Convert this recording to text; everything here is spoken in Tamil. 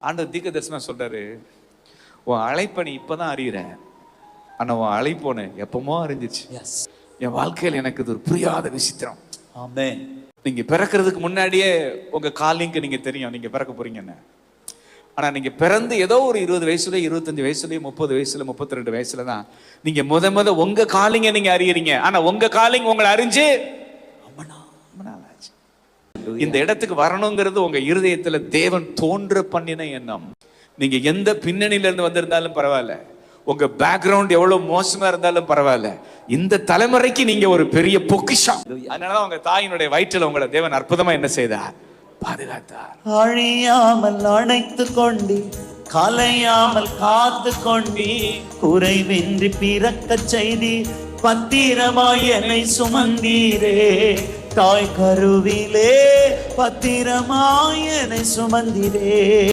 ஆண்டவர் தீர்க்க தரிசனம் சொல்றாரு, உன் அழைப்பை நீ இப்பதான் அறிகிற, ஆனா உன் அழைப்போன்னு எப்பமோ அறிஞ்சிச்சு. என் வாழ்க்கையில் எனக்கு இது ஒரு புரியாத விசித்திரம். ஆமென். நீங்க பிறக்கிறதுக்கு முன்னாடியே உங்க காலிங்க்கு நீங்க தெரியும் நீங்க பிறக்க போறீங்கன்னு. ஆனா நீங்க பிறந்து ஏதோ ஒரு 20 வயசுல, 25 வயசுல, 30 வயசுல, 32 வயசுல தான் நீங்க முத உங்க காலிங்க நீங்க அறியறீங்க. ஆனா உங்க காலிங் உங்களை அறிஞ்சு இந்த இடத்துக்கு வரணுங்கிறது உங்க இருதயத்துல தேவன் தோன்ற பண்ணின எண்ணம். நீங்க எந்த பின்னணியில இருந்து வந்திருந்தாலும் பரவாயில்ல, உங்க பேக்ரவுண்ட் எவ்வளவு மோசமா இருந்தாலும் பரவாயில்ல, இந்த தலைமுறைக்கு நீங்க ஒரு பெரிய பொக்கிஷம். அதனாலதான் உங்க தாயினுடைய வயிற்றில் உங்களை தேவன் அற்புதமா என்ன செய்தார்? பாதுகாத்தார். அழியாமல் அணைத்து கொண்டி, கலையாமல் காத்து கொண்டி, குறைவின்றி பிறக்க செய்தி, பத்திரமாய் என்னை சுமந்தீரே. தாய் கருவிலே பத்திரமாய் என்னை சுமந்தீரே.